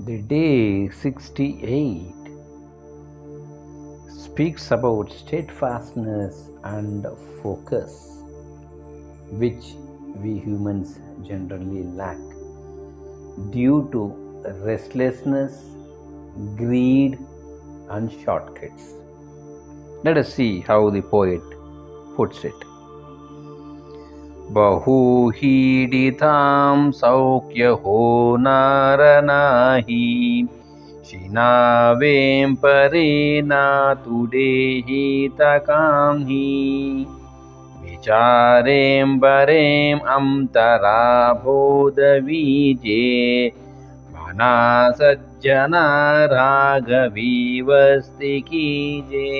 The day 68 speaks about steadfastness and focus, which we humans generally lack due to restlessness, greed, and shortcuts. Let us see how the poet puts it. बहुहीडितां सौख्यहो नारनाहि शिनावें परेना तुडेहितकां हि विचारें बरें अन्तरा बोधवीजे मना सज्जना राघवीवस्ति कीजे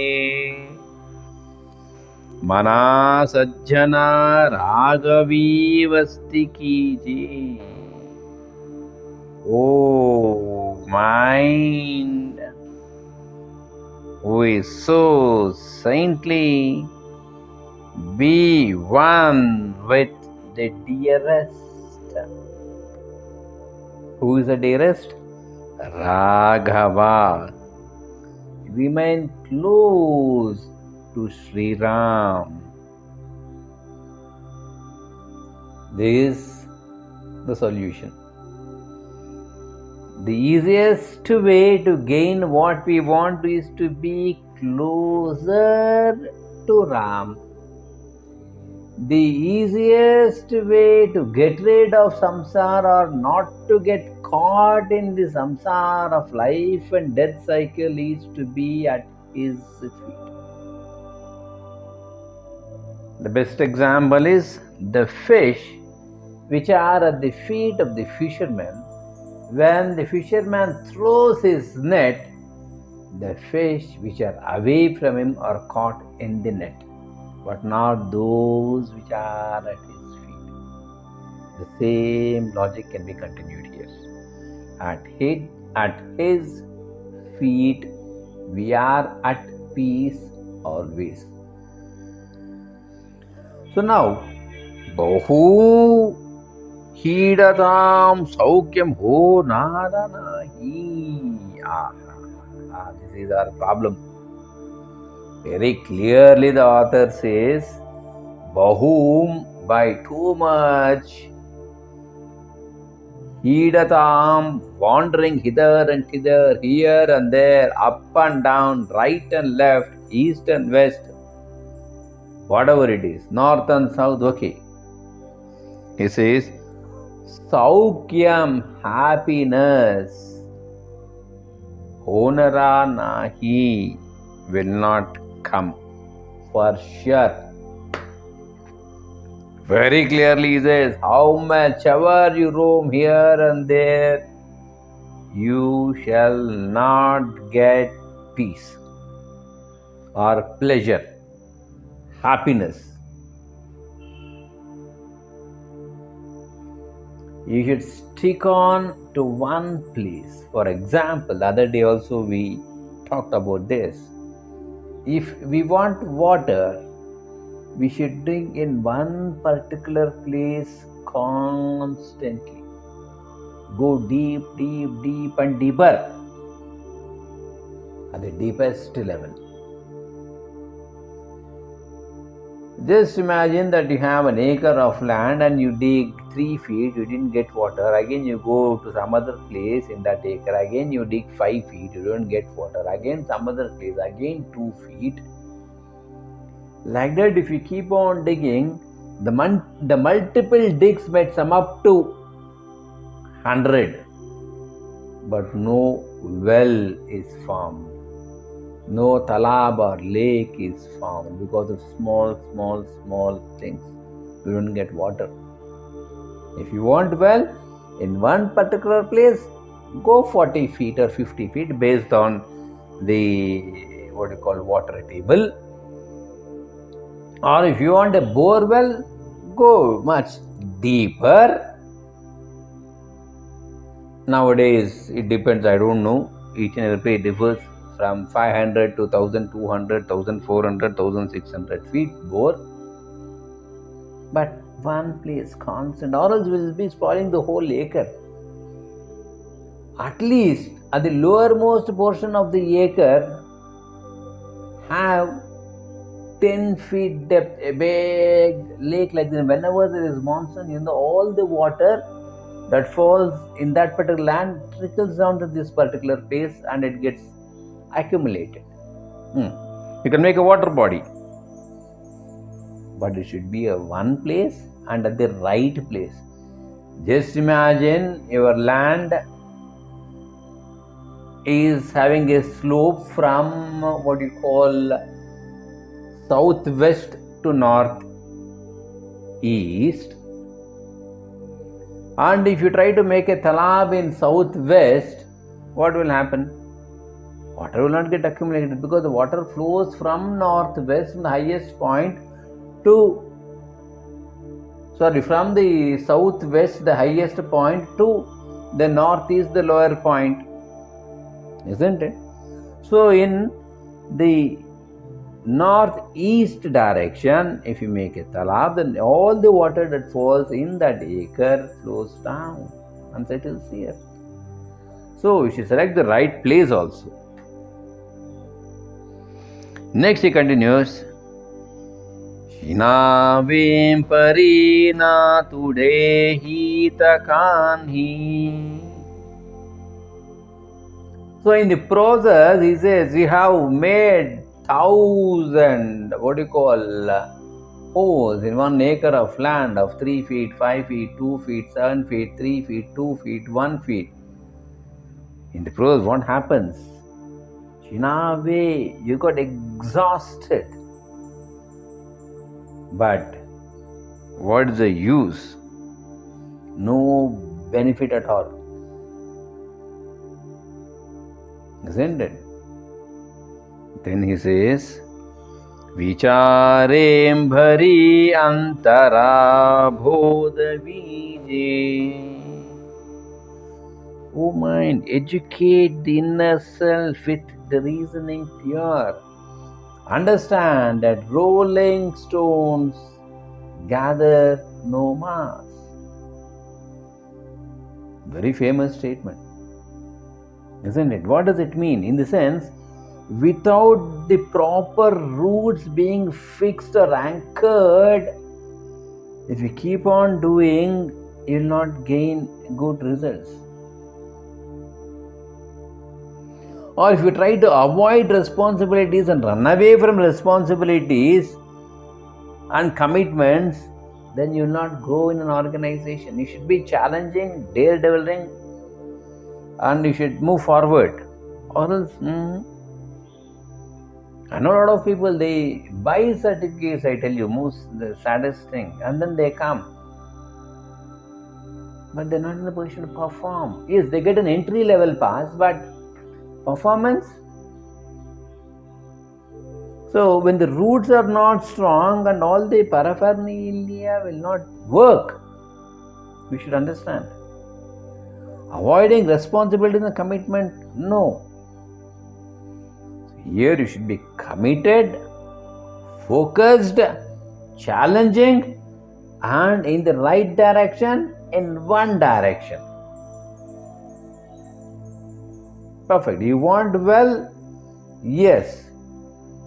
मना सज्जना राघवीवस्ति कीजिए. Oh, mind who is so saintly, be one with the dearest. Who is the dearest? Raghava. Remain close to Sri Ram. This is the solution. The easiest way to gain what we want is to be closer to Ram. The easiest way to get rid of samsara or not to get caught in the samsara of life and death cycle is to be at his feet. The best example is the fish which are at the feet of the fisherman. When the fisherman throws his net, the fish which are away from him are caught in the net, but not those which are at his feet. The same logic can be continued here. At his feet, we are at peace always. So now, Bahu Hidatam Saukyam Ho Naranahi. This is our problem. Very clearly the author says, Bahum, by too much, Hidatam, wandering hither and thither, here and there, up and down, right and left, east and west, whatever it is, north and south, okay. He says, Saukyam, happiness, Honara nahi, will not come for sure. Very clearly he says, how much ever you roam here and there, you shall not get peace or pleasure, happiness. You should stick on to one place. For example, the other day also we talked about this. If we want water, we should drink in one particular place constantly. Go deep, deep, deep and deeper at the deepest level. Just imagine that you have an acre of land and you dig 3 feet, you didn't get water. Again you go to some other place in that acre. Again you dig 5 feet, you don't get water. Again some other place, again 2 feet. Like that, if you keep on digging, the multiple digs might sum up to 100. But no well is formed. No talab or lake is found because of small things. You don't get water. If you want well, in one particular place, go 40 feet or 50 feet based on the water table. Or if you want a bore well, go much deeper. Nowadays, it depends, I don't know. Each and every place differs from 500 to 1200, 1400, 1600 feet bore. But one place constant, or else will be spoiling the whole acre. at least at the lowermost portion of the acre have 10 feet depth, a big lake like this. Whenever there is monsoon, all the water that falls in that particular land trickles down to this particular place and it gets accumulated. You can make a water body, but it should be a one place and at the right place. Just imagine your land is having a slope from what you call southwest to northeast, and if you try to make a talab in southwest, what will happen? Water will not get accumulated because the water flows from northwest from the highest point from the southwest the highest point to the northeast the lower point, isn't it? So in the northeast direction, if you make a talab, then all the water that falls in that acre flows down and settles here. So you should select the right place also. Next he continues, Shinavim parina tude hita kanhi. So in the process, he says, we have made 1,000, holes in 1 acre of land of 3 feet, 5 feet, 2 feet, 7 feet, 3 feet, 2 feet, 1 feet. In the process, what happens? Chinave, you got exhausted. But what is the use? No benefit at all. Isn't it? Then he says, Vicharem bhari antara bodha vije. O mind, educate the inner self with the reasoning pure. Understand that rolling stones gather no mass. Very famous statement, isn't it? What does it mean? In the sense, without the proper roots being fixed or anchored, if you keep on doing, you will not gain good results. Or if you try to avoid responsibilities and run away from responsibilities and commitments, then you will not grow in an organization. You should be challenging, daredeviling, and you should move forward. Or else, I know a lot of people, they buy certificates, I tell you, the saddest thing, and then they come. But they're not in a position to perform. Yes, they get an entry level pass, but performance? So when the roots are not strong and all the paraphernalia will not work, we should understand. Avoiding responsibility and commitment, no. Here you should be committed, focused, challenging, and in the right direction, in one direction. Perfect. You want well? Yes.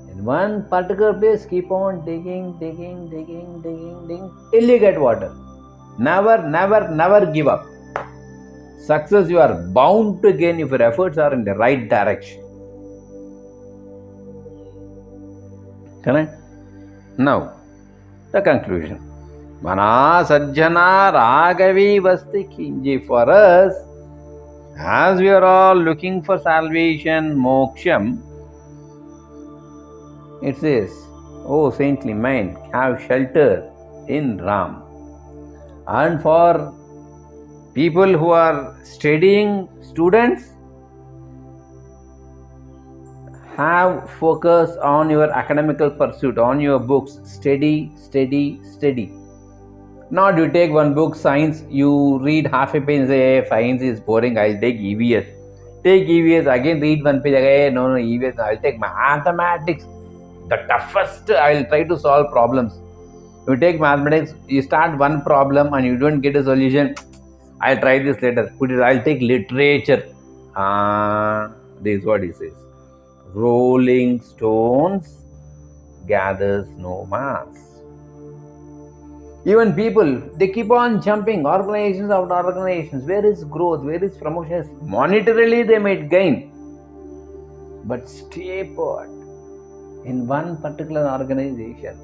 In one particular place, keep on digging till you get water. Never give up. Success you are bound to gain if your efforts are in the right direction. Correct? Now, the conclusion. Mana sajjana ragavi vasti kinji. For us, as we are all looking for salvation, moksham, it says, O saintly mind, have shelter in Ram. And for people who are studying, students, have focus on your academical pursuit, on your books. Study. Not you take one book, science, you read half a page and say, science is boring, I'll take EVS. Take EVS, again read one page, again, no, EVS, I'll take mathematics. The toughest, I'll try to solve problems. You take mathematics, you start one problem and you don't get a solution, I'll try this later. I'll take literature. This is what he says. Rolling stones gathers no mass. Even people, they keep on jumping, organizations after organizations. Where is growth? Where is promotion? Monetarily, they might gain, but stay put in one particular organization.